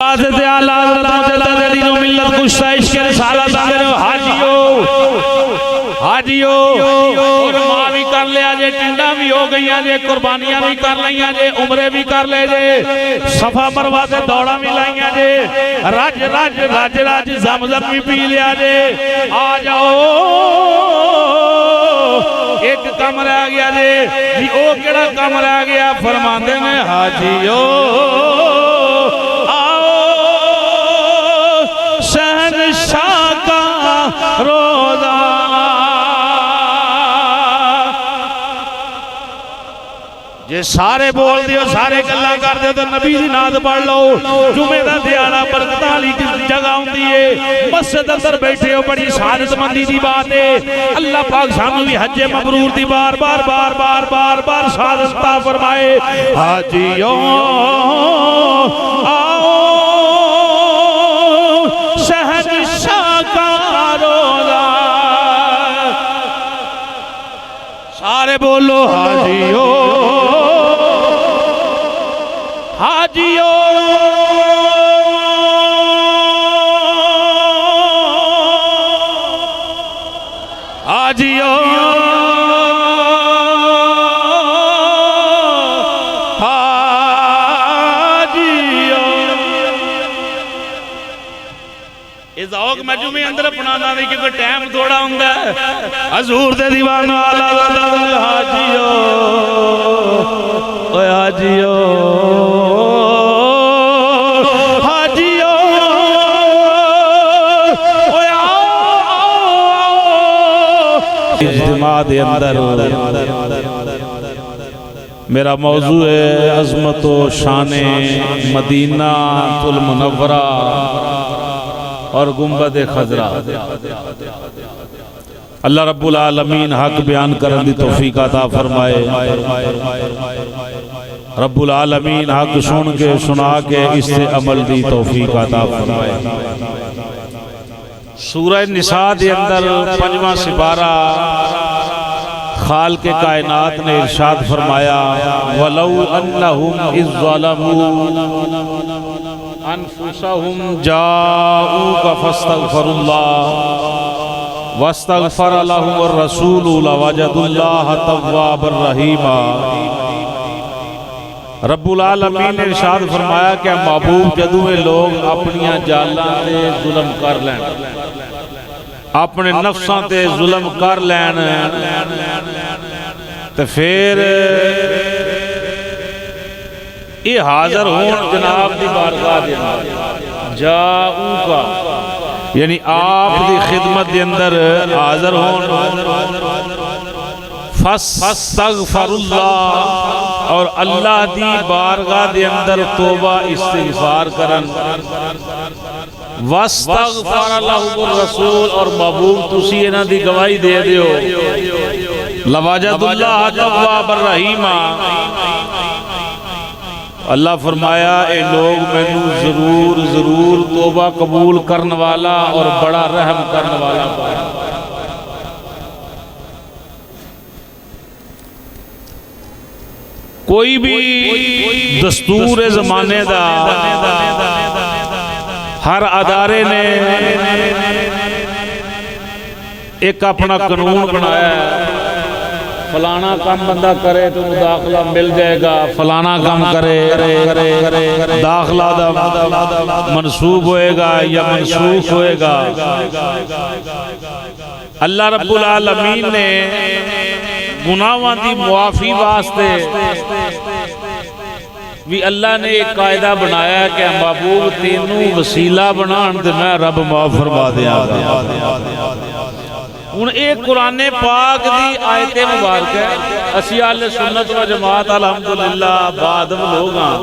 हाजियो और मां भी कर लिया जे, टिंडा भी हो गई जे, कुर्बानियां भी कर लिया जे, उमरे भी कर ले जे, सफा मरवा से दौड़ा भी लाइया जे, राज राज राज राज जमजम भी पी लिया जे। आ जाओ एक कम रह गया जे, ओ केड़ा कम रह गया? फरमांदे ने हाजियो आओ शहनशाह का रोजा। जे सारे बोल दियो, सारे गल्लां कर दियो तो नबी दी नात पढ़ लो। जुमे दा दिहाड़ा बरकतां वाली जगह हुंदी है, मस्जिद अंदर बैठे हो, बड़ी सादतमंदी दी बात है। अल्लाह पाक सानू भी हज मबरूर दी बार बार बार बार बार बार सादत अता फरमाए। हाजियो आओ शहनशाह का रोजा। सारे बोलो हाजियो हाजियो हाजियो हाजियो। इस औक मजमे अंदर अपनाना नहीं क्योंकि टाइम थोड़ा होंगे। हजूर दे दीवाना हाजियो ओए हाजियो हाजियो ओए आओ इज्तिमा दे अंदर मेरा मौजू है अज़मत व शान मदीना तुल मुनव्वरा और गुंबद खजरा। अल्लाह रब्बुल आलमीन हक बयान करने की तौफीक अता फरमाए। रब्बुल आलमीन हक सुन के सुना के इससे अमल की तौफीक अता फरमाए। सूरह निसा के अंदर 5वां सिपारा खाल के कायनात ने इरशाद फरमाया वलौ अन्नहुम इज़ ज़लमू अनफुसहुम जाऊका फस्तगफरुल्लाह वस्तगफर लहुमुर रसूलु लवजदुल्लाह तव्वाबर रहीमा। रब्बुल आलमीन ने इरशाद फरमाया कि महबूब जदों लोग अपनियां जालां ते जुल्म कर लैन, अपने नफ्सां ते जुल्म कर लैन ते फिर ये हाजिर होन जनाब दी बारगाह दे अंदर जाऊका यानी आप दी खिदमत के अंदर हाजिर होन फस्तगफरुल्लाह और अल्लाह दी बारगाह के अंदर तौबा इस्तिगफार करन वस्तगफर लहुमुर रसूल और महबूब तुसी इन्हां दी गवाही दे दियो लवजदुल्लाह तव्वाबर रहीमा। अल्लाह फरमाया ए लोग मैनू जरूर जरूर तौबा कबूल करने वाला और बड़ा रहम करने वाला पाया। कोई भी दस्तूर जमाने दा हर अदारे ने एक अपना कानून बनाया है। फलाना काम बंदा करे तो दाखला मिल जाएगा, फलाना काम करे दाखला मनसूब होएगा या मनसूख होएगा। अल्लाह रब्बुल आलमीन ने गुनाहां दी मुआफी वास्ते भी अल्लाह ने एक कायदा बनाया कि महबूब तेनू वसीला बनान ते मैं रब माफ फरमा देंगा। हुण ये कुरान पाक दी आयते मुबारक है। असी अहले सुन्नत व जमात अल्हम्दुलिल्लाह बादम लोग हां।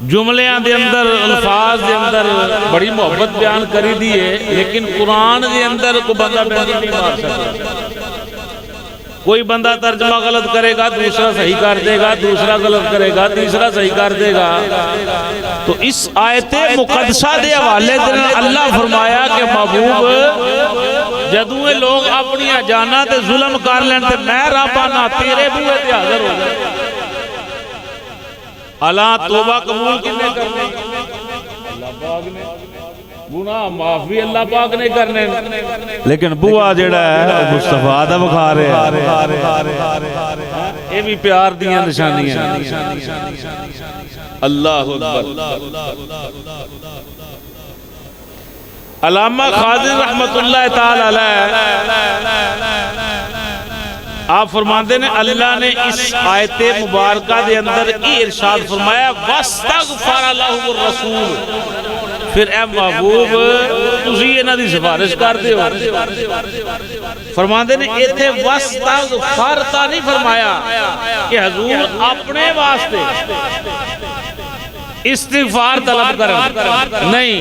जुमलियां दे अंदर अल्फाज दे अंदर बड़ी मोहब्बत बयान करी दी है, लेकिन कुरान दे अंदर को बंदा बयान नहीं मार सकता। कोई बंदा तर्जमा गलत करेगा, दूसरा सही कर देगा, दूसरा गलत करेगा, तीसरा सही कर देगा। तो इस आयते मुकद्दसा दे हवाले से अल्लाह फरमाया कि महबूब जदों लोग अपनी जाना ते जुल्म कर लैन ते मैं रब ना तेरे बूहे ते हाजिर हो जाए। अला तौबा कबूल किन्ने करने? अल्लाह पाक ने। गुनाह माफ भी अल्लाह पाक ने करने, लेकिन बुआ जेड़ा है मुस्तफा दा विखा रहा है। ये भी प्यार दियां निशानियां। अल्लाहु अकबर। अल्लामा खादिर रहमतुल्लाह ताला अलैह आप फरमाते ने अल्लाह ने इस आयत मुबारका दे अंदर ये इरशाद फरमाया वस्तगफर लहुर रसूल। फिर ए महबूब तुसी इन्हां दी सिफारिश करदे हो। फरमाते ने इत्थे वस्तगफर ता नहीं फरमाया कि हुजूर अपने वास्ते इस्तिगफार तलब करें, नहीं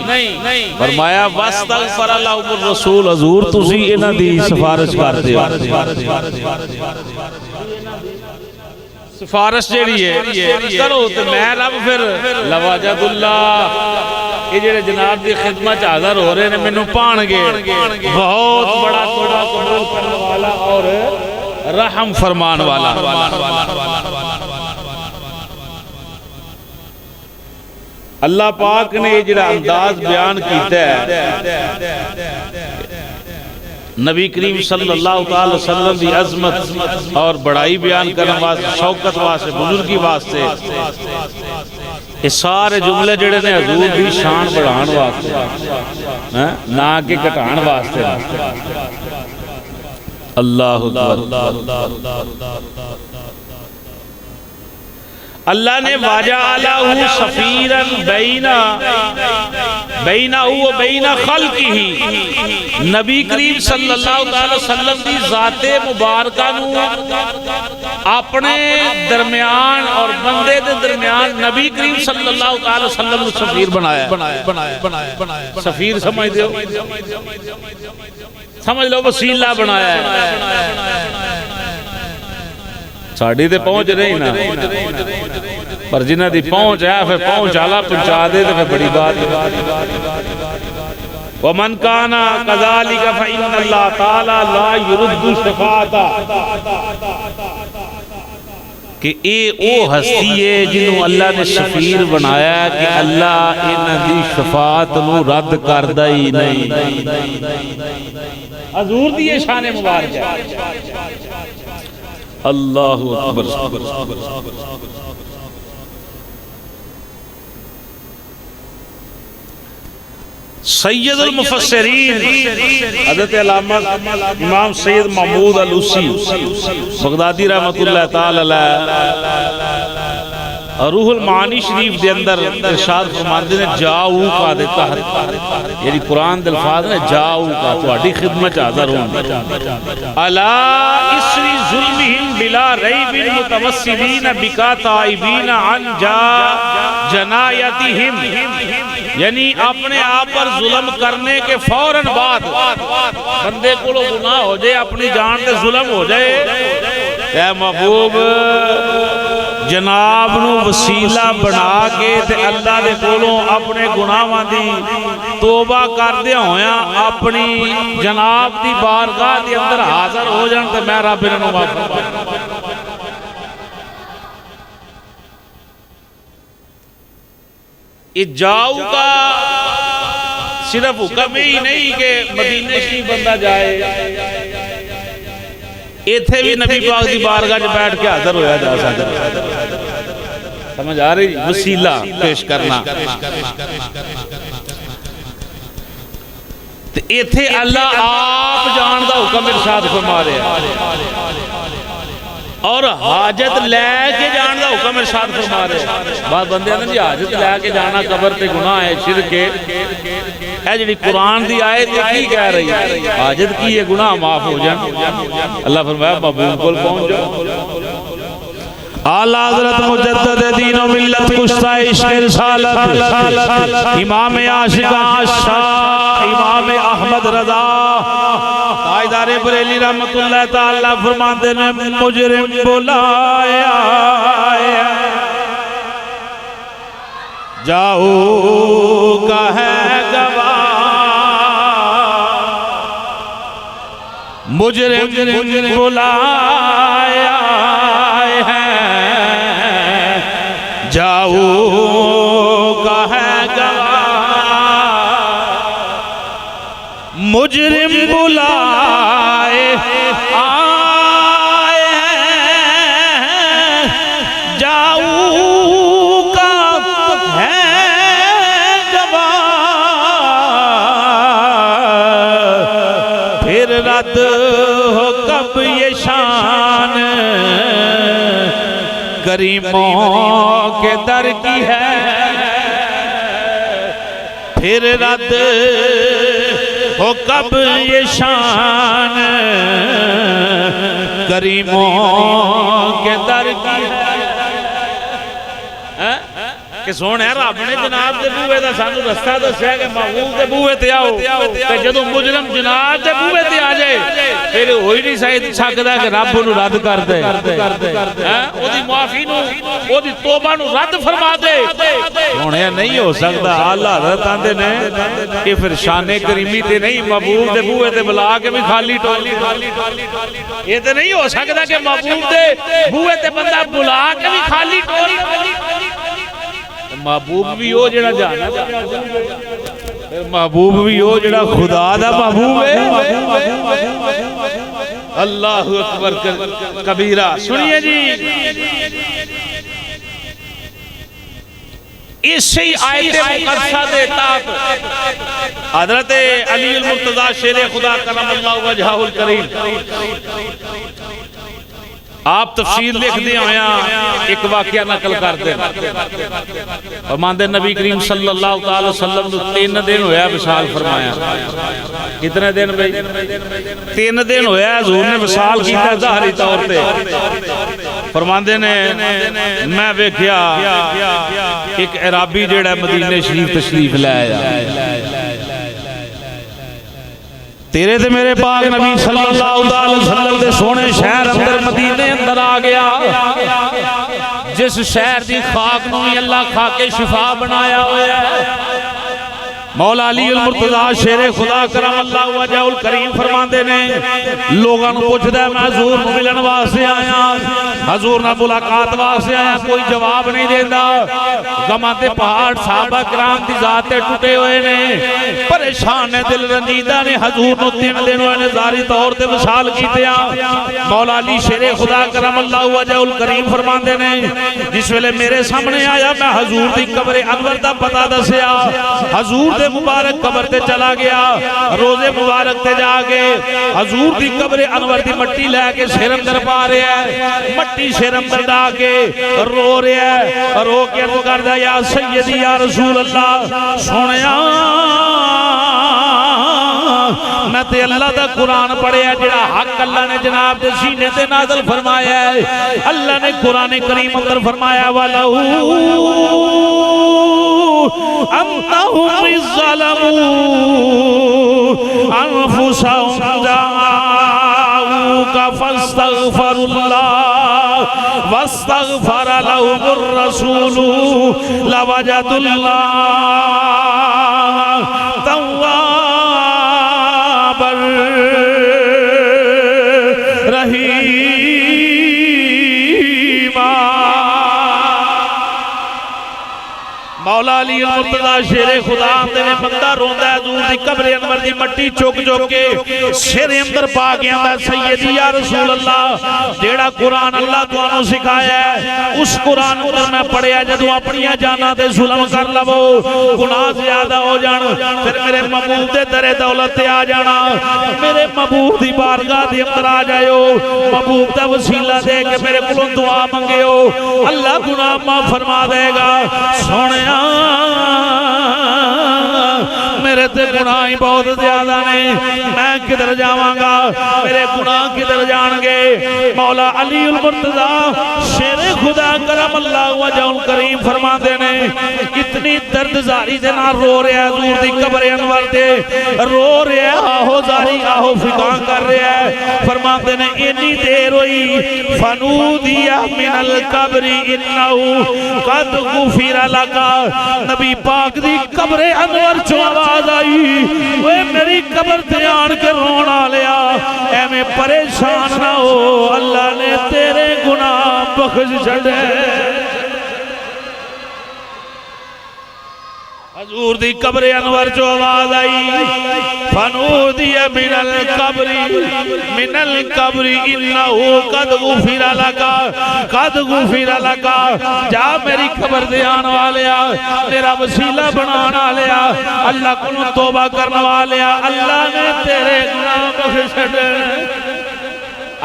फरमाया वस्तगफर लहुर रसूल। हुजूर तुसी इन्हां दी सिफारिश करदे हो। सिफारिश जेड़ी है करो तो मैं रब फिर लवाजदुल्लाह ये जेड़े जनाब दी खिदमत हाजिर हो रहे ने मैनू पाणगे बहुत बड़ा तौबा कबूल करने वाला और रहम फरमान वाला। अल्लाह पाक ने ये जिहड़ा अंदाज बयान कीता है नबी करीम सल्लल्लाहु अलैहि वसल्लम की अजमत और बड़ाई बयान करने वास्ते, शौकत वास्ते, बुजुर्गी वास्ते, ये सारे जुमले जिहड़े ने हुजूर की शान बढ़ाने वास्ते हैं, ना कि घटाने वास्ते। अल्लाहु अकबर। अल्लाह ने वाजअलहु सफीरन बैनहु व बैन खल्किही। नबी करीम सल्लल्लाहु अलैहि वसल्लम दी ज़ाते मुबारका नू अपने दरमियान और बंदे दे दरमियान नबी करीम सल्लल्लाहु अलैहि वसल्लम नू सफीर बनाया। सफीर समझ दो, समझ लो वसीला बनाया है। साड़ी ते पहुंच रही ना, पर जिन्हां दी पहुंच है फिर पहुंच आला पहुंचा दे तो फिर बड़ी बात। वमन काना कज़ालिका फइन्नल्लाह ताला ला युरद्दु शफाअता। कि ये ओ हस्ती है जिन्हों अल्लाह ने शफीर बनाया कि अल्लाह इन्हां दी शफाअत नू रद्द करदा ही नहीं। हुजूर दी ये शान मुबारक है। अल्लाहु अकबर। सैयदुल मुफस्सिरीन हज़रत अल्लामा इमाम सैयद महमूद अलूसी बगदादी रहमतुल्लाह ताला अलैह रूहुल मानी शरीफ के अंदर इरशाद फरमाते ने जाऊ का देता है, यानी कुरान दे अल्फाज ने जाऊ का तुम्हारी खिदमत हाजिर होंगे। अला इसरी जुल्मिहिम बिला रैबिन मुतवस्सिलीन बिका ताइबीन अन जा जनायतिहिम। यानी अपने आप पर जुल्म करने के फौरन बाद बंदे को गुनाह हो जाए, अपनी जान पे जुल्म हो जाए, ऐ महबूब जनाब नू वसीला बना के ते अल्लाह दे कोलों अपने गुनाहां दी तौबा करदे होया अपनी जनाब दी बारगाह दे अंदर हाजिर हो जान ते मैं रब इन्हां नू माफ फरमा। ये जाऊ का सिर्फ हुक्म ही नहीं कि मदीने से बंदा जाए, इथे भी नबी पाक की बारगाह च बैठ के हाजिर होया जा सकता। समझ आ रही? वसीला पेश करना। इथे अल्लाह आप जान दा हुक्म इरशाद फरमा रहा और हाजत लैके जान दा हुक्म इरशाद फरमा रहे। बाद बंदे ने जी हाजत लैके जाना कबर ते गुनाह है, शिरक है। जी कुरान दी आयत की कह रही है हाजत की है, गुनाह माफ हो जाए। अल्लाह फरमाया महबूब को पहुंच जाओ। आला हज़रत मुजद्दिद दीन व मिल्लत कुश्ता इश्क़ रिसालत इमाम आशिक़ान शाह इमाम अहमद रज़ा ताजदार बरेली रहमतुल्लाह ताला फरमाते ने मुजरिम बुलाया जाओ का है गवाह, मुजरिम बुलाया है जाओ मुजरिम बुलाए आए हैं, जाऊ का है जवाब, फिर रद्द हो कब ये शान, करीमों के दर की है, फिर रद्द हो कब ये शान, करीमों के दर की है। कि सोने रब ने जनाब के बूहे का सानू रस्ता दस्या कि महबूब के बूहे ते आओ, ते जदों मुजरम जनाब के बूहे ते आ जाए फिर हो ही नहीं सकदा कि रब नूं रद्द कर दे, ओदी माफी नूं ओदी तौबा नूं रद्द फरमा दे। सोने नहीं हो सकदा। आला हज़रत आंदे ने कि फिर शाने करीमी ते नहीं महबूब के बूहे ते बुला के भी खाली टोली, ये तो नहीं हो सकदा कि महबूब के बूहे ते बंदा बुला के भी खाली टोली। महबूब भी हो जेड़ा जाना, महबूब भी हो जेड़ा खुदा दा महबूब है। अल्लाहु अकबर कबीरा। सुनिए जी, इसी आयत मुक़द्दसा दे ताब हज़रत अली अल मुर्तज़ा शेर खुदा करमल्लाहु वजहुल करीम आप तफसीर लिखते होया एक वाकया नकल करते फरमांदे नबी करीम सल्लल्लाहु अलैहि वसल्लम नूं 3 दिन होया विसाल फरमाया। कितने दिन भाई? 3 दिन होया हजूर ने विसाल कीता ज़ाहरी तौर पे। फरमांदे ने मैं वेख्या एक अराबी जेड़ा मदीने शरीफ तशरीफ ले आया, तेरे ते मेरे पाक नबी सल्लल्लाहु अलैहि वसल्लम दे सोने शहर अंदर मदीने अंदर आ गया, जिस शहर दी खाक नूं अल्लाह खा के शिफा बनाया होया है। मौला अली अल मुर्तज़ा शेर खुदा करमल्लाहु वजहुल करीम फरमांदे ने लोगों को पुछदा मैं हजूर नूं मिलन वास्ते आया, हजूर नाल मुलाकात वास्ते आया, कोई जवाब नहीं देंदा। गमां दे पहाड़ साहबा किराम दी जात ते टुटे हुए ने, परेशान ने, दिल रंजीदा ने। हजूर नूं 3 दिन होए ने ज़ाहरी तौर ते विसाल कीतिया। मौला अली शेर खुदा करमल्लाहु वजहुल करीम फरमांदे ने जिस वेले मेरे सामने आया मैं हजूर दी कब्र अनवर दा पता दस्या। हजूर दे मुबारक कब्र ते चला गया, रोजे मुबारक ते जाके हजूर दी कब्र अनवर दी मट्टी लेके सिर अंदर पा रहा है, मट्टी सिर अंदर डा के रो रहा है, रो के अर्ज करदा या सैयदी या रसूल अल्लाह, सोहणिया मैं ते अल्लाह दा कुरान पढ़िया जेड़ा हक अल्लाह ने जनाब दे सीने ते नाज़िल फरमाया है। अल्लाह ने कुरान करीम अंदर फरमाया वलहू अन्नहुम ज़लमू अनफुसहुम जाऊका फस्तगफरुल्लाह वस्तगफर लहुमुर रसूलु लवजदुल्लाह तव्वाबर रहीमा। मौला अली अल मुर्तज़ा शेर खुदा आंदे ने बंदा रोंदा है हजूर दी कब्र अनवर दी मट्टी चुक चुक के सिर अंदर पा गया मैं सैयदी या रसूल अल्लाह, जेड़ा कुरान अल्लाह तुहानू सिखाया है उस कुरान को मैं पढ़िया जदों अपनी जाना ते जुल्म कर लवो, गुनाह ज्यादा हो जान, फिर मेरे महबूब दे दरे दौलत ते आ जाना, मेरे महबूब दी बारगाह दे अंदर आ जाओ, महबूब दा वसीला दे के मेरे कोलों दुआ मंगियो, अल्लाह गुनाह माफ फरमा देगा। सोहणिया मेरे ते गुनाह ही बहुत ज्यादा ने, मैं किधर जावांगा, मेरे गुनाह किधर जाएंगे। मौला अली अल मुर्तज़ा शेर खुदा करमल्लाहु वजहुल करीम फरमाते ने कितनी दर्दजारी से ना रो रहा है हजूर दी कब्र अनवर ते, रो रहा आहो जारी आहो फिका कर रहा है। फरमाते ने इन्नी देर हुई फनूदिया मिनल कब्री इन्नहु कद गुफिर लका, नबी पाक दी कब्र अनवर चो आवाज आई ओए मेरी कब्र ते आन के रोन आलिया एवें परेशान ना हो, अल्लाह ने तेरे गुनाह बख्श छड़े। हजूर दी कब्र अनवर जो आवाज आई, फनूदिया मिनल कब्री इन्नहु कद गुफिरा लका, कद गुफिरा लका। जा मेरी कब्र दे आने वालिया, तेरा वसीला बनाने वालिया, अल्लाह को तौबा करने वालिया, अल्लाह ने तेरे गुनाह बख्श छड़े।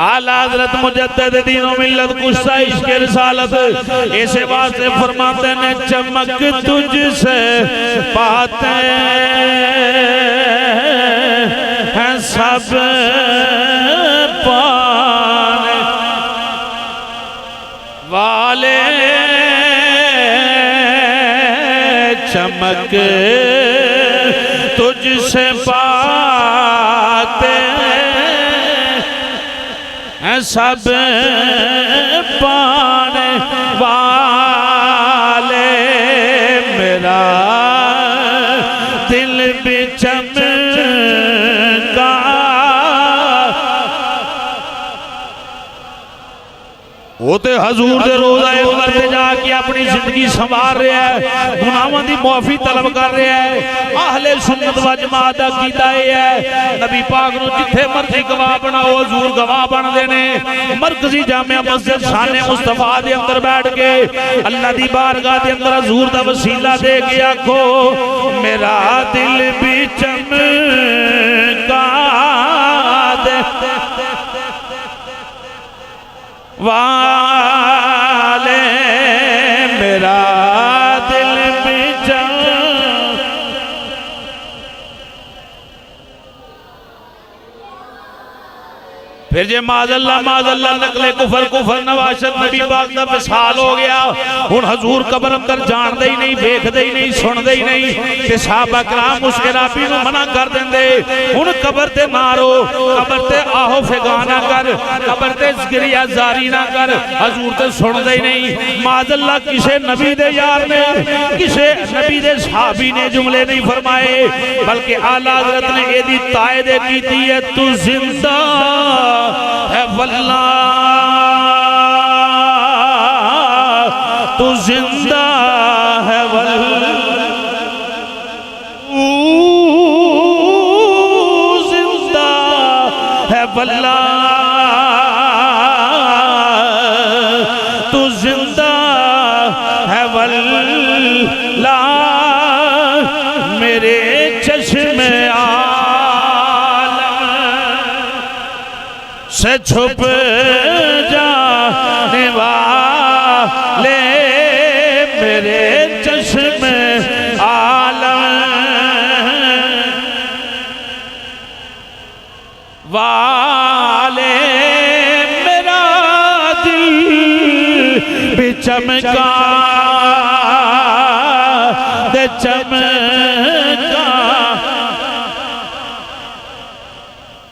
आला हज़रत मुजद्दिद दीन व मिल्लत कुश्ता इश्क़ रिसालत ऐसे वास्ते फरमाते ने, चमक तुझसे पाते हैं सब पाने वाले, चमक तुझसे पाते सब पाने वाले, मेरा दिल भी चमका। वो तो हजूर दे रोज़ा अनवर ते जाके अपनी जिंदगी संवार रहा है, गुनाहों की मुआफी तलब कर रहा है। आहले सुन्नत व जमात दा कीदा है, नबी पाक नूं जिथे मर्जी गवाह बनाओ, हजूर गवाह बनदे ने। मरकजी जामिया मस्जिद शाने मुस्तफा दे अंदर बैठ के अल्लाह दी बारगाह दे अंदर हजूर दा वसीला दे के आखो, मेरा दिल भी चमका दे वाले, मेरा दिल भी फिर जे माज़अल्लाह नकले कुफर नवाशत नबी पाक दा विसाल हो गया। हुण हजूर कब्र अंदर जानदे ही नहीं, वेखदे ही नहीं, सुनदे ही नहीं, ते सहाबा कराम उसके राबी नूं मना कर देंदे। हुण कब्र ते ना रो, कब्र ते आहो फिगाना कर, कब्र ते ज़िक्रिया जारी ना कर, हजूर ते सुनदे ही नहीं। माज़अल्लाह किसे नबी दे यार ने, किसे नबी दे सहाबी ने जुमले नहीं फरमाए, बल्कि आला हज़रत ने एदी तायद कीती है, तू जिंदा है वल्लाह, तू जिंदा है वल्लाह, जिंदा है वल्लाह, तू जिंदा है वल्लाह, मेरे चश्मे से छुप जाने वाले, मेरे चश्मे आलम वाले, मेरा दिल भी चमका दे चमका।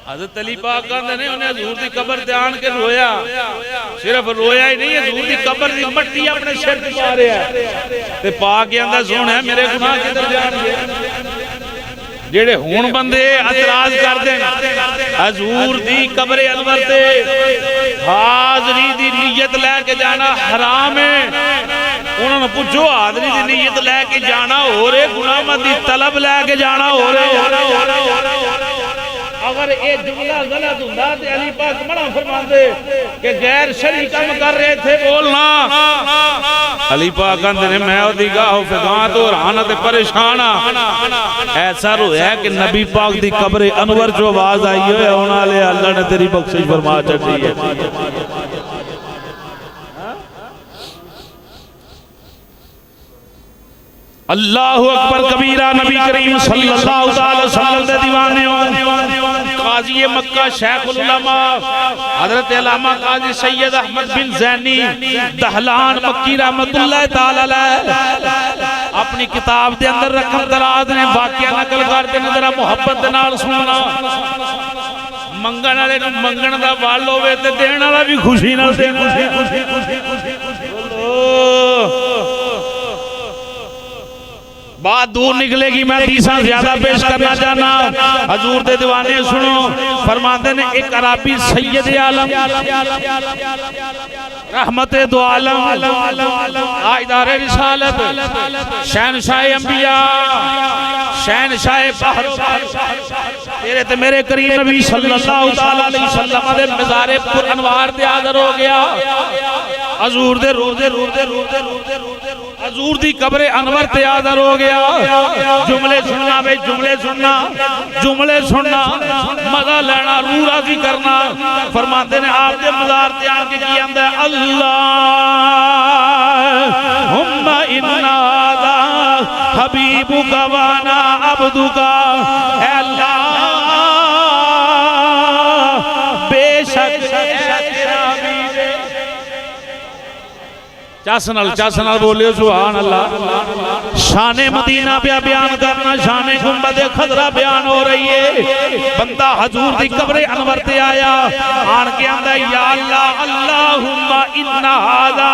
हज़रत अली पाक कहते ने उन्हें हजूर दी कब्र ते आन के रोया, सिर्फ रोया ही नहीं, हजूर दी कब्र दी मट्टी अपने सिर ते पा रहा है ते पा के आंदा सुन है मेरे गुनाह किधर जाणगे। जेड़े हुण बंदे एतराज करदे हजूर दी कब्र अनवर ते हाज़री दी नीयत लेके जाना हराम है, उन्होंने पूछो हाज़री दी नीयत लेके जाना हो रे, गुनाह दी तलब लेके जाना हो रे। अगर ये जुमला गलत हुंदा ते अली पाक मना फरमांदे कि गैर शरई काम कर रहे थे बोलना। अली पाक कहंदे ने मैं ओदी गाहो फिगां तो हैरान ते परेशान हां। ऐसा रोया कि नबी पाक दी कब्र अनवर जो आवाज आई होए होने वाले अल्लाह ने तेरी बख्शिश फरमा छड्डी है। अल्लाहु अकबर कबीरा। नबी करीम सल्लल्लाहु अलैहि वसल्लम दे दीवाने काजी मक्का शेखुल उलमा हजरत अल्लामा काजी सैयद अहमद बिन ज़ैनी दहलान मक्की रहमतुल्लाह तआला अलैह अपनी किताब दे अंदर रकम दराज ने वाकया नकल करते ने, जरा मुहब्बत दे नाल सुनना। मंगण वाले नूं मंगण दा वल होवे ते देण वाला भी खुशी नाल दे। बात दूर निकलेगी, मैं तीसरा ज्यादा पेश करना चाहना। हजूर दे दीवाने सुनो, फरमाते ने एक अराबी सैयद आलम रहमते दो आलम आइदारे रिसालत शहनशाह अंबिया शहनशाह बहर तेरे ते मेरे करीम नबी सल्लल्लाहु अलैहि वसल्लम दे मज़ारे पुर अनवार ते हाज़िर हो गया। हजूर दे हजूर दी कब्रे अनवर ते हाज़िर हो गया। जुमले सुनना वे, जुमले सुनना, जुमले सुनना, मजा लेना, रूह राजी करना। फरमाते ने आप दे मज़ार ते आके की आंदा है अल्लाहुम्मा इन्ना हबीबुका व अना अब्दुका। ऐ अल्लाह बेशक चासनल बोलियो सुभान अल्लाह। शाने मदीना पे बयान करना, शाने गुंबद खजरा बयान हो रही है। बंदा हजूर दी कब्रे अनवर ते आया, आन के आंदा या अल्लाह अल्लाहुम्मा इन्ना हाज़ा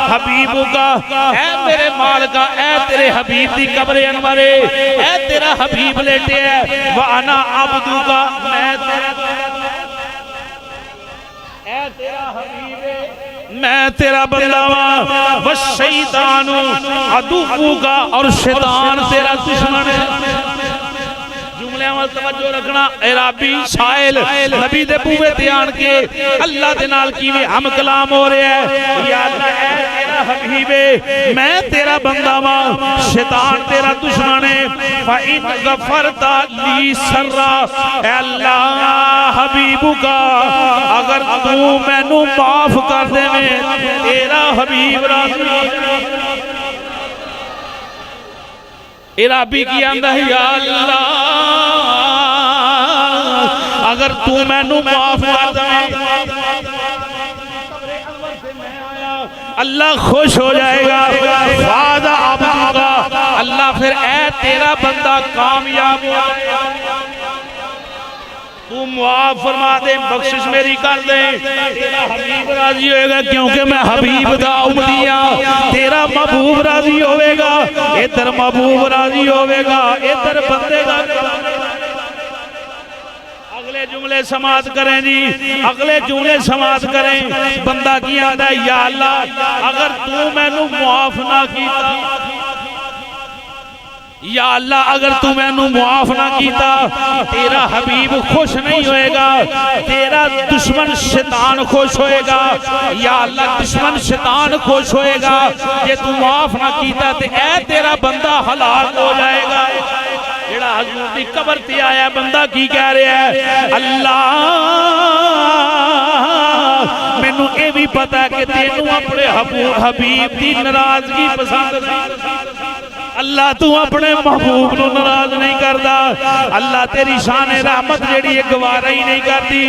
हबीबुका। ऐ मेरे मालिका, ऐ तेरे हबीब दी कब्रे अनवर है, ऐ तेरा हबीब लेटे है। व अना अब्दुका, मैं तेरा हबीब है, मैं तेरा बंदा हूं। बस शैतान अदुव्वु का, और शैतान तेरा दुश्मन है। जुमले में तवज्जो रखना। इराबी साइल नबी दे बूहे ते आन के अल्लाह दे नाल कीवे हम कलाम हो रहा है। या अल्लाह ऐ तेरा हबीब है, मैं तेरा बंदा हूं, शैतान तेरा दुश्मन है। फ इन गफरता ली सर्रा, ऐ अल्लाह हबीबुका, अगर तू मैनू माफ कर देवे तेरा हबीब राजी। इराबी की आंदा है या अल्लाह अगर तू मैनू माफ कर दे अल्लाह खुश हो जाएगा। फादा अब्दुका, अल्लाह फिर ऐ तेरा बंदा कामयाब हो जाएगा। तू मुआफ फरमा दे, बख्शिश मेरी कर दे, तेरा हबीब राजी होएगा, क्योंकि मैं हबीब दा उम्मतियां। तेरा महबूब राजी होएगा, इधर महबूब राजी होएगा, इधर बंदे दा। अगले जुमले समात करें जी, अगले जुमले समात करें। बंदा की आंदा या अल्लाह अगर तू मैनू मुआफ ना कीता, या अल्लाह अगर तू मैनू मुआफ ना कीता तेरा हबीब खुश नहीं होएगा, तेरा दुश्मन शैतान खुश होएगा। या अल्लाह दुश्मन शैतान खुश होएगा, जे तू मुआफ ना कीता ते ऐ तेरा बंदा हलाक हो जाएगा। जेड़ा हजूर दी कब्र ते आया बंदा की कह रहा है, अल्लाह मैनू ये भी पता है कि तेनू अपने हबीब की नाराजगी पसंद है। अल्लाह तू अपने महबूब को नाराज नहीं करता। अल्लाह तेरी शान रहमत जेड़ी गवारा ही नहीं करती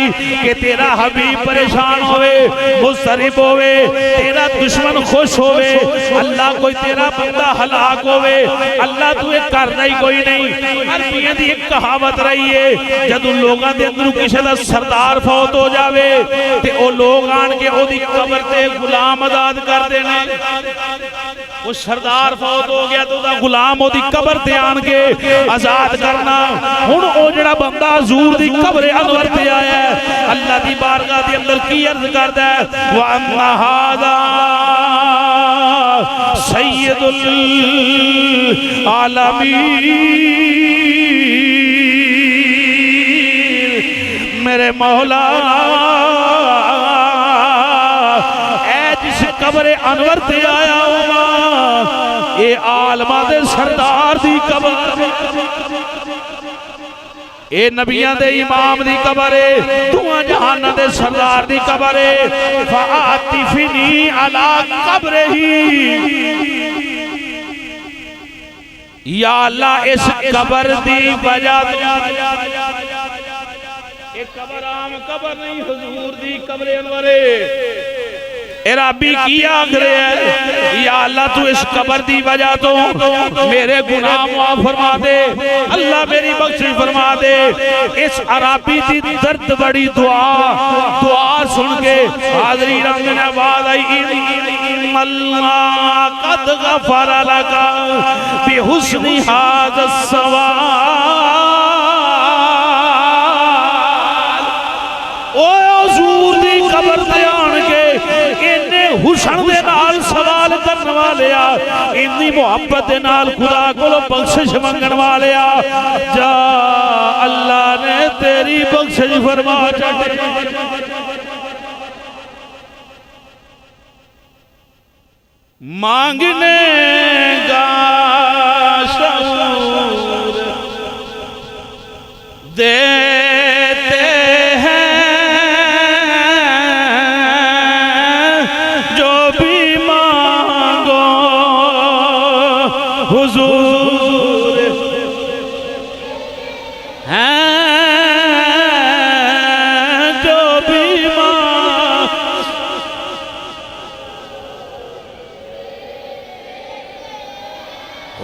कि तेरा हबीब परेशान होवे, मुस्तरिब होवे, तेरा दुश्मन खुश होवे। अल्लाह कोई तेरा बंदा हलाक होवे, अल्लाह तू एक करदा ही कोई नहीं। अरबियां दी एक कहावत रही है, जदों लोगां दे अंदरों किसी दा सरदार फौत हो जावे ते ओ लोग आन के ओदी कब्र ते गुलाम आजाद करदे ने। वो सरदार फौत हो गया तो गुलाम ओदी कब्र ते आन के आजाद करना। हुण ओ जेड़ा बंदा हजूर दी कब्र अनवर ते आया है, अल्लाह दी बारगाह दे अंदर की अर्ज करदा है, व अन्ना हादा सय्यदुल आलमीन। मेरे मौला ऐ जिस कब्र अनवर ते आया होगा, ये आलमा दे सरदार दी कब्र, ये नबियां दे इमाम दी कब्र है, दुआ जहान दे सरदार दी कब्र है। फातिफनी अला कब्रही, या अल्लाह इस कब्र दी वजह एक कब्र आम कब्र नहीं, हुजूर दी कब्र अनवर है। इराबी की आख रहे हैं, या अल्लाह तू इस कब्र दी वजह तो मेरे गुनाह माफ फरमा दे, अल्लाह मेरी बख्शिश फरमा दे। इस अराबी दी दर्द बड़ी दुआ सुन के हाजरी रंग ने आवाज आई, इन्नल्लाह क़द गफ़र लका बिहुस्नि हाज़ा सवाल। ओ हुज़ूर दी कबर ते आन के इन्ने हुस्न दे नाल सवाल करने वाले आ, इन्नी मुहब्बत दे नाल खुदा कोलों बख्शिश मंगण वाले आ, जा अल्लाह ने तेरी बख्शिश फरमा छड्डी। मांगने का शऊर देते हैं जो भी मांगो हुजूर हैं जो भी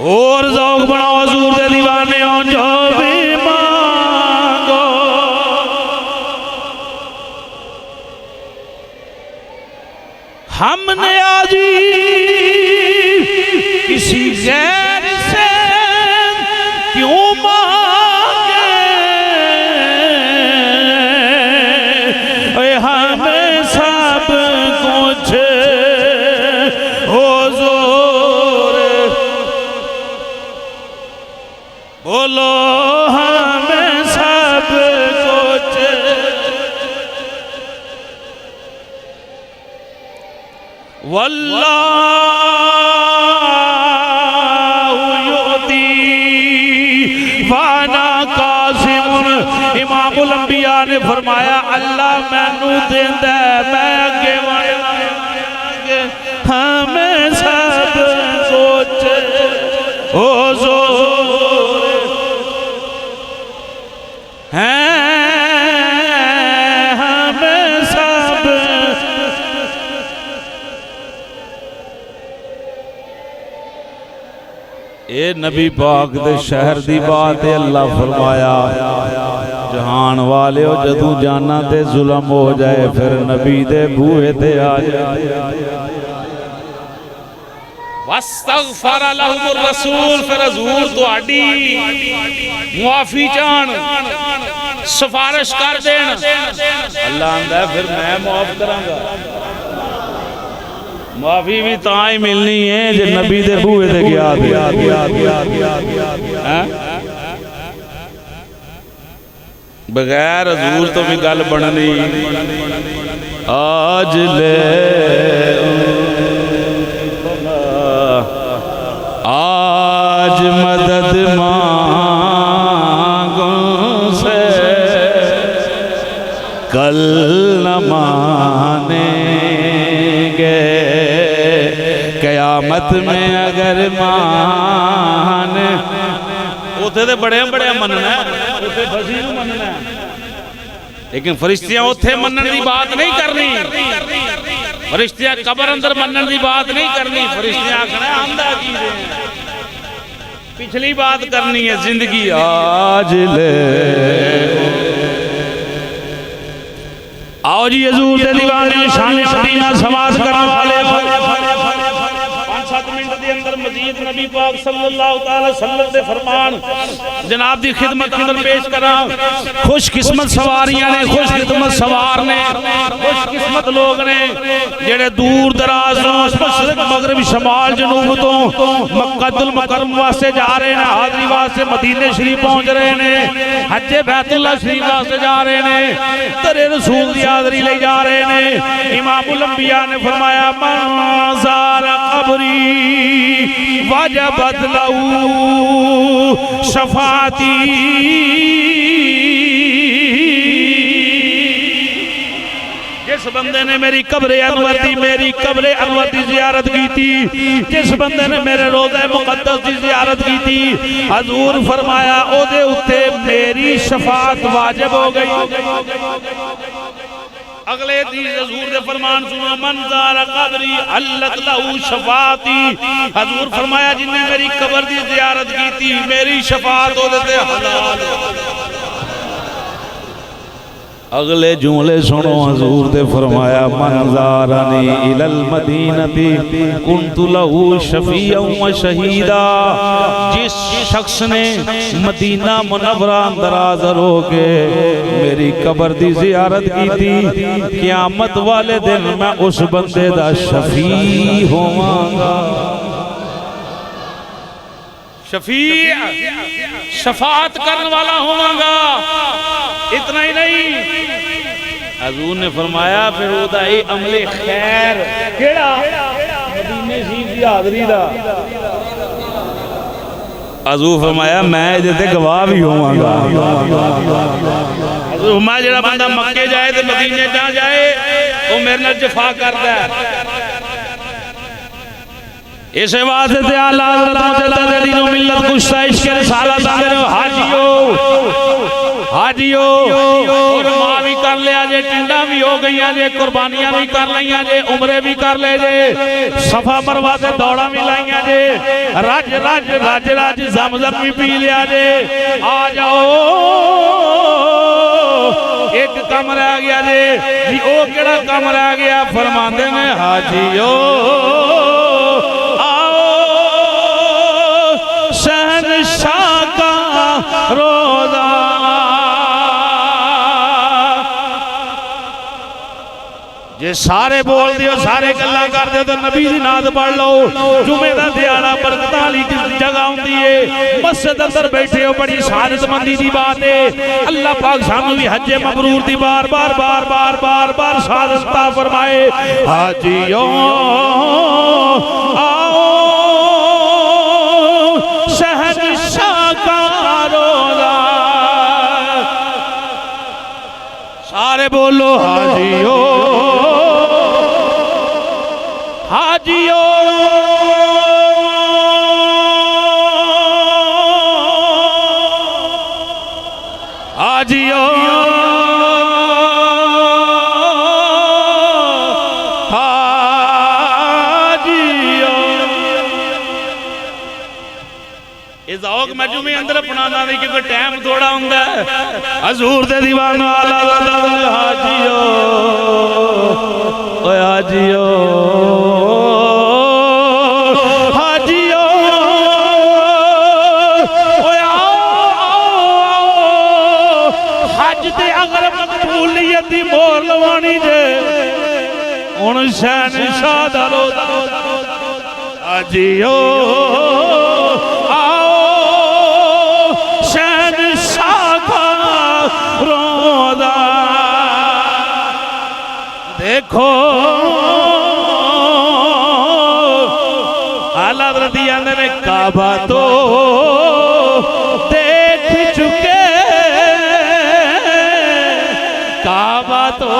और ज़ौक़ बनाओ हुज़ूर दे दीवाने हो, जो भी मांगो हमने आज किसी गैर से क्यों मांगे, हमें सब कुछ हुज़ूर बोलो, हमें सब कुछ वल्लाहु युती वाना कासिमुन। इमामुल अंबिया ने फरमाया अल्लाह मैनू देंदा मैं अगे वांगा, हमें सब कुछ हुज़ूर हैं हमें सब। ये नबी पाक दे शहर दी बात है। अल्लाह फरमाया जहान वाले हो जदू जाना ते जुल्म हो जाए फिर नबी दे बूहे ते आ जाए। वस्तगफर लहुमुर रसूल, फिर हुजूर तुहाडी मुआफी चाहन सिफारिश कर देन। अल्लाह आंदा फिर मैं माफ करांगा। माफी भी तां ही मिलनी है जे नबी दे बूहे ते गया ते। बगैर हुजूर तो भी गल बननी। आज ले आज मदद मांगो से कल न मानेंगे, कयामत में अगर मान उथे तो बड़े बड़े मनना उथे फसी नूं मनना, लेकिन फरिश्तियां उथे मनन की बात नहीं करनी। फरिश्तियां कबर अंदर मनन की बात नहीं करनी। फरिश्तियां आखना आंदा की पिछली बात करनी है जिंदगी आज ले। आओ जी हुजूर दे दीवाने शान मदीना समाज करने वाले 5-7 मिनट के अंदर मजीद नबी पाक सल्लल्लाहु अलैहि वसल्लम दे फरमान जनाब दी खिदमत अंदर पेश करा। खुशकिस्मत सवारियां ने, खुशकिस्मत सवार ने, खुशकिस्मत लोग ने जेड़े दूर दराज मशरिक मगरब शमाल जनूब तो मक्कातुल मुकर्रम वास्ते जा रहे हैं, हाज़री वास्ते मदीने शरीफ पहुंच रहे हैं, हज्जे बैतुल्लाह शरीफ वास्ते जा रहे हैं, दरे रसूल की हाज़री ले जा रहे हैं। इमामुल अंबिया ने फरमाया मज़ार कब्री वजबत लहू शफाती। जिस बंदे ने मेरी कब्रे अनवर की ज़ियारत की थी, जिस बंदे ने मेरे रोज़े मुक़द्दस की ज़ियारत की थी, हजूर फरमाया ओदे उत्ते मेरी शफात वाजिब हो गई। अगले दिन हजूर दे फरमान सुनो, मन ज़ारा कब्री हल्लत लहू शफाती। हजूर फरमाया जिन्हें मेरी कब्र की ज़ियारत की थी मेरी शफात ओदे ते हलाल। अगले जुमले सुनो, हजूर ने फरमाया मंजारनी इलल मदीनती कुन्तु लहू शफीअन व शहीदा। जिस शख्स ने मदीना मुनव्वरा अंदर हाज़िर होके मेरी कब्र दी ज़ियारत की थी, क़यामत वाले दिन मैं उस बंदे दा शफी होवांगा। शफी शफात करने वाला होवांगा। इतना ही नहीं, हजूर ने फरमाया फिर ओदा ये अमले खैर केड़ा मदीने शरीफ दी हाज़री दा। हजूर फरमाया मैं इहदे ते गवाह भी होवांगा। हजूर फरमाया जेड़ा बंदा मक्के जाए ते मदीने ना जाए वो मेरे नाल जफा करदा है। इस वास्ते ते आला हज़रत मुजद्दिद दीन व मिल्लत कुश्ता इश्क़ रिसालत आंदे हाजियो हाजियो और मां भी कर लिया जे, टिंडा भी हो गई जे, कुर्बानियां भी कर लिया जे, उमरे भी कर ले जे, सफा मरवा से दौड़ा भी लाइया जे, रज रज रज रज ज़मज़म भी पी लिया जे। आ जाओ एक कम रह गया जे, ओ केड़ा कम रह गया? फरमांदे ने हाजियो शहंशाह का रोज़ा। जे सारे बोल दियो, सारे गल्लां कर दियो तो नबी दी नात पढ़ लो। जुमे दा दिहाड़ा बरकत वाली जगह हुंदी है, मस्जिद अंदर बैठे हो, बड़ी सादतमंदी दी बात है। अल्लाह पाक सानू भी हज मबरूर दी बार बार बार बार बार बार सादत अता फरमाए। हाजियो आओ शहंशाह का रोज़ा। सारे बोलो हाजियो हाजियो हाजियो मैं जुमे अंदर अपनाना नहीं क्योंकि टाइम थोड़ा होंगे। हजूर दे दीवाना आला हाजियो ओए हाजियो हाजियो ओए हज ते अगर मकबूलियत दी मोहर लवानी जे हुण शहंशाह दा रोज़ा। हाजियो देखो आला रदिया ने काबा तो देख चुके, काबा तो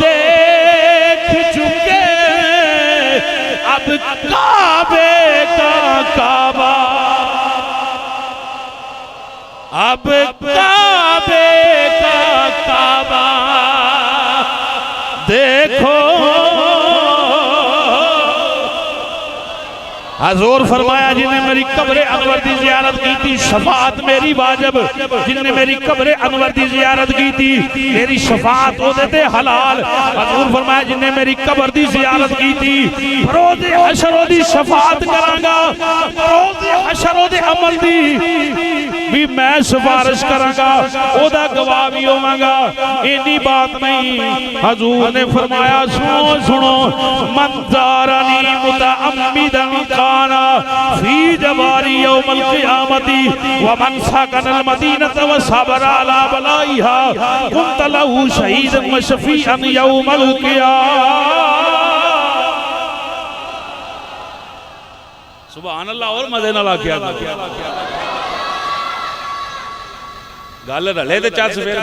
देख चुके, अब काबे का काबा, अब काबे का काबा देखो। हजूर फरमाया जिन्हें मेरी कब्र अनवर की ज़ियारत की थी शफाअत मेरी वाजिब, जिन्हें मेरी कब्र अनवर की ज़ियारत की थी मेरी शफाअत होते थे हलाल। हजूर फरमाया जिन्हें मेरी कब्र की ज़ियारत की थी रोज़े हशर दी शफाअत करांगा, रोज़े हशर दे अमल दी भी मैं सिफारिश करांगा, ओदा गवाह भी होवांगा। इन्नी बात नहीं, हजूर ने फरमाया सुनो सुनो, मंजारनी मुतअम्मिदन काना फी जवारी यौमल क़ियामती व मन साकनल मदीनत व सबर अला बलाइहा कुंत लहू शहीदन व शफीअन यौमल क़ियामह। सुभान अल्लाह। और मजे नाल आख्या गल रले ते चस फिर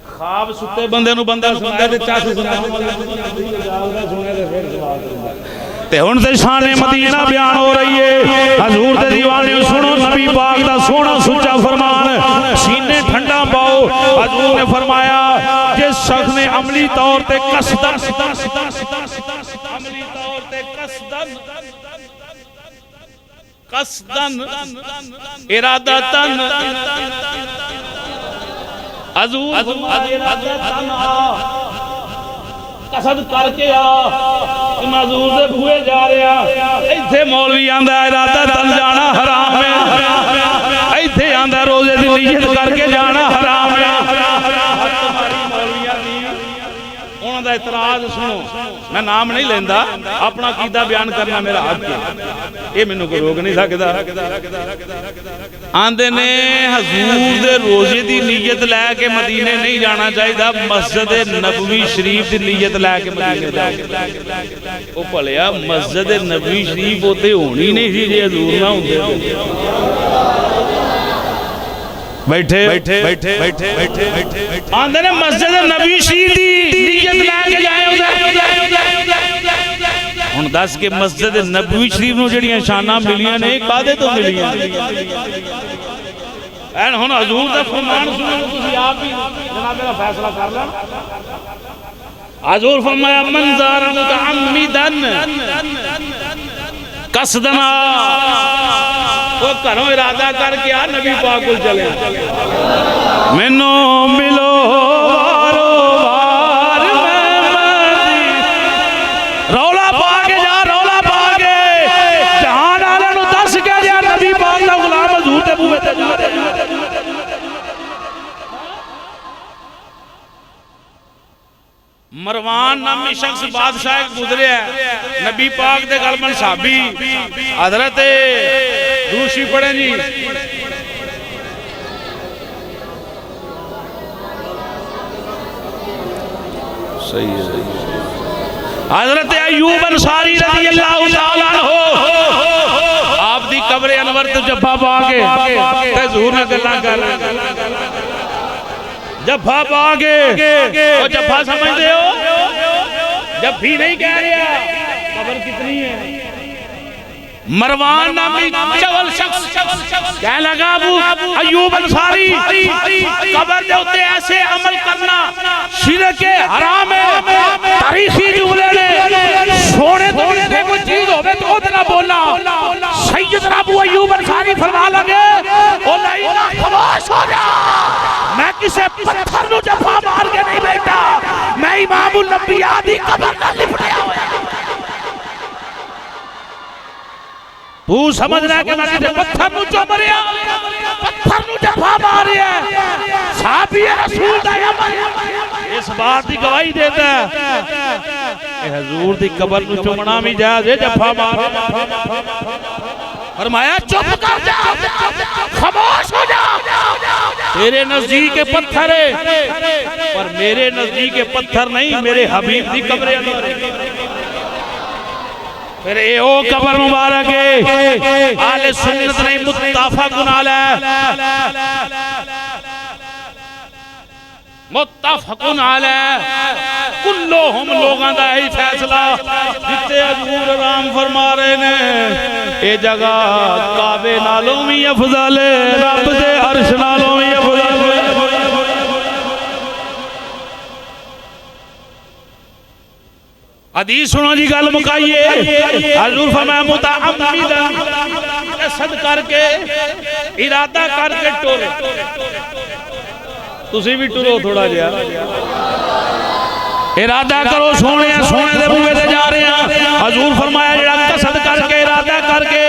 खाब सुते बंदे नु बंदा सुनदा ते चस ते हुण ते शाने मदीना बयान हो रही है। हजूर दे दीवाने सुनो नबी पाक दा सोना सुच्चा फरमान, सीने ठंडा पाओ। हजूर ने फरमाया जिस शख्स ने अमली तौर ते कसदन अमली तौर ते कसदन कसदन इरादतन हजूर इरादतन कसद करके हजूर दे बूहे जा रहा इत्थे मौलवी आंदा इरादतन जाना हराम है इत्थे आंदा रोजे दी नीयत करके जाना हराम है उन्होंने इतराज सुनो मैं नाम नहीं लेंदा अपना कीदा बयान करना मेरा हक है ये मैनू कोई रोक नहीं सकता आंदे ने हजूर दे रोजे दी नीयत लैके मदीने नहीं जाना चाहिए मस्जिद नबवी शरीफ की नीयत लैके मदीने ओ भलिया मस्जिद नबवी शरीफ उत्ते होनी नहीं सी जे हजूर ना हुंदे बैठे बैठे बैठे बैठे बैठे बैठे आंदे ने मस्जिद नबी शरीफ दी नीयत लेके जाए हुण दस के मस्जिद नबवी शरीफ नूं जेहड़ियां शानां मिलियां ने कादे तो मिलियां एन हुण हजूर दा फरमान सुनो तुसीं आप ही जनाब मेरा फैसला कर लेना हजूर फरमाया मन ज़ारा मुतअम्मिदन कसदना वो घरों इरादा करके आ नबी पाक को चले मैनू मिलो रौला पा के जा रौला पा के जहान वाले नूं दस के जा नबी पाक दा गुलाम हजूर दे बूहे ते मरवान नामी शख्स बादशाह गुजरे नबी पाक दे गलमन साहबी हजरत दूसरी पढ़े जी सही है हजरत अय्यूब अंसारी रज़ी अल्लाह तआला अन्हु आप दी कब्र अनवर ते जब्बा पा के ते हुजूर नाल गल्लां कर जब्बा पा के ओ जब्बा समझते हो जब्बी नहीं कह रहा कब्र कितनी है मरवान नामी चवल शख्स कह लगा अबू अय्यूब अंसारी कब्र दे उत्ते ऐसे अमल करना शिरक हराम है तारीखी जुमले ने सोने तो कोई चीज होवे तो ओदे ना बोलना सैयदना अबू अय्यूब अंसारी फरमा लगे ओ नहीं ना खामोश हो जा मैं किसे पत्थर नु जफा मार के नहीं बैठा मैं इमामुल अंबिया दी कब्र नाल लिपटिया होया तू समझना कि मैं किसे पत्थर नु चुम रिया पत्थर नु जफा मारिया साहबी रसूल दा अमल इस बात की गवाही देता है कि हुजूर दी कब्र नु चुमना भी जायज है जफा मार फरमाया चुप कर जा खामोश हो जा तेरे नजदीक के पत्थर है पर मेरे नजदीक के पत्थर नहीं मेरे हबीब दी कब्र है फिर ए ओ कब्र मुबारक है आले सुन्नत नहीं मुत्तफकुन अलैह मुत्तफकुन अलैह कुल्लुहुम लोगां दा यही फैसला जिते हजूर आराम फरमा रहे ने ए जगह काबे नालों भी अफजल है रब दे अर्श नालों भी अफजल है हदीस सुनो जी गल मुकाइए हजूर फरमाया मुतअम्मिदन कसद करके इरादा करके टुर तुसी भी टुरो थोड़ा जिहा इरादा करो सोने सोने दे बूहे ते जा रहे हैं हजूर फरमाया जेड़ा कसद करके इरादा करके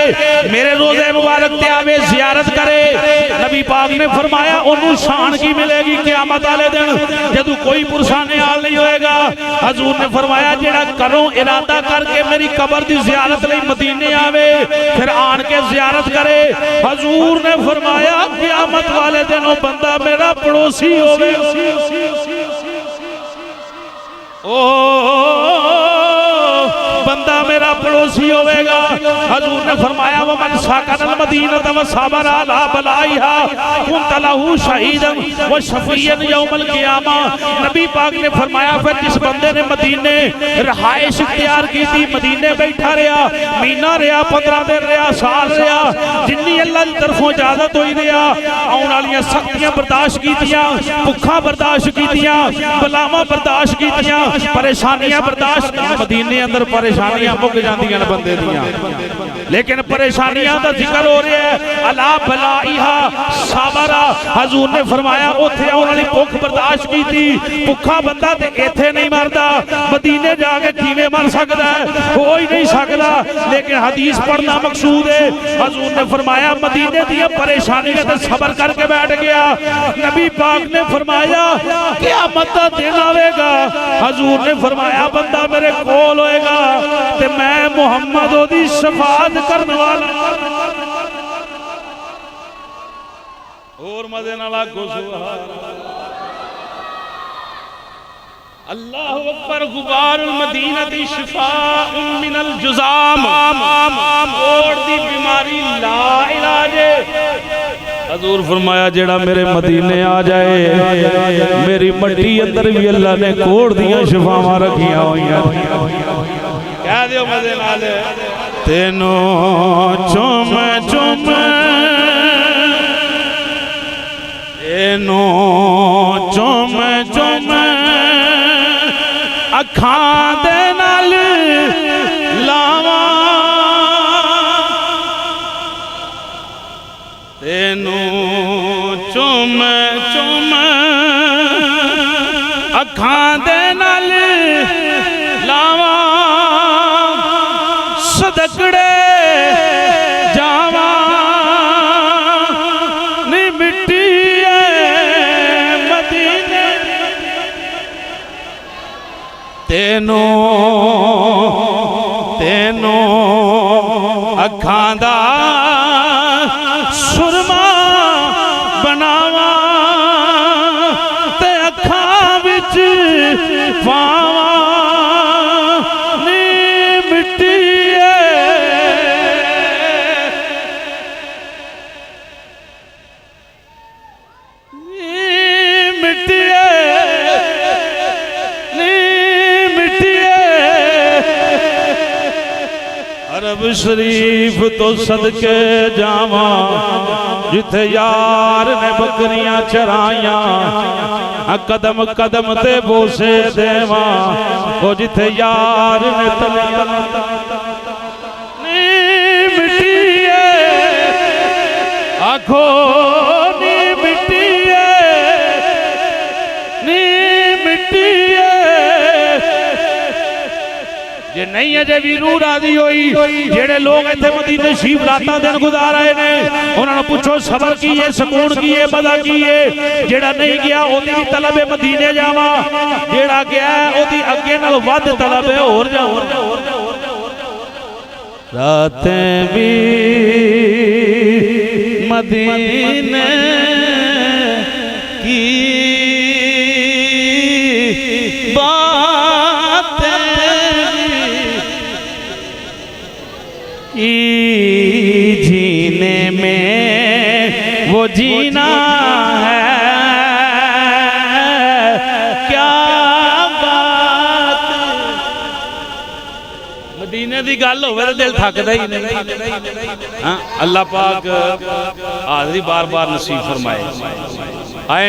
मेरे रोजे मुबारक ते आवे जियारत करे नबी पाक ने फरमाया ओनू शान की मिलेगी क़यामत वाले दिन जदों कोई पुरसाने हाल नहीं होएगा हजूर ने फरमाया जेड़ा करो इरादा करके मेरी कब्र दी जियारत लई मदीने आवे फिर आन के जियारत करे हजूर ने फरमाया क़यामत वाले दिन ओ बंदा मेरा पड़ोसी होवे ओ बंदा मेरा पड़ोसी होवेगा हजूर ने फरमाया वो मन साकनल मदीना व सबर अला बलाइहा कुंत लहू शहीदन व शफीयन यौमल क़ियामा नबी पाक ने फरमाया फिर जिस बंदे ने मदीने रहाइश इख्तियार की थी मदीने बैठा रहा महीना रहा 15 दिन रहा साल रहा जिन्नी अल्लाह की तरफों इजाजत हुई रहा आने वाली सख्तियां बर्दाश्त कीतियां भुखा बर्दाश्त कीतियां बलावां बर्दाश्त कीतियां परेशानियां बर्दाश्त मदीने अंदर परेशानियां मुक जांदियां ने बंदे दियां, लेकिन परेशानियां दा जिक्र हो रहा है। अला बलाइहा सबरा, हजूर ने फरमाया उत्थे आउण वाली भुख बर्दाश्त की थी। भुखा बंदा ते इत्थे नहीं मरदा, मदीने जाके किवें मर सकदा है? हो ही नहीं सकदा। लेकिन हदीस पढ़ना मकसूद है। हजूर ने फरमाया मदीने दियां परेशानियां ते सबर करके बैठ गया। नबी पाक ने फरमाया क़यामत दा दिन आवेगा, हजूर ने फरमाया बंदा मेरे कोल होएगा ते मैं मुहम्मद ओदी शफाअत करने वाला। और मजे नाल आखो सुभान अल्लाहु अकबर। गुबारुल मदीनती शिफाउन मिनल जुज़ाम, कोड़ दी बीमारी ला इलाज। हजूर फरमाया जेड़ा मेरे मदीने आ जाए, मेरी मट्टी अंदर भी अल्लाह ने कोड़ दियां शिफावां रखियां होइयां। कह दियो मजे नाल तेनों चुम चुम, तेनों चुम चुम अखां दे नाल लावा, तेनों चुम चुम अखां दे नाल लावा, सदकड़े जावा नी मिट्टी मदीने, तेनों तेनों अखां दा सुरमा बनावा ते अखां विच पावा नी मिट्टी अरब शरीफ तो सदके जावा जिथे यार ने बकरियां चराइया, कदम कदम ते बोसे देवा वो जिथे यार ने तलियां नी मिट्टी आखो नी मिट्टी नी मिट्टी। जे नहीं अजे भी रूह राजी हुई, जेड़े लोग इत्थे मदीने शरीफ रातां दिन गुजार रहे ने उन्हां नूं पुछो सबर की है, सुकून की है, मज़ा की है। जेड़ा नहीं गया ओदी भी तलब है मदीने जावा, जेड़ा गया ओदी अगे नाल वध तलब है होर जा। रातें भी मदीने की जीने में वो जीना है, क्या बात। मदीने की गल होवे तो दिल थकदा ही नहीं। हाँ अल्लाह पाक हाज़री बार बार नसीब फरमाए।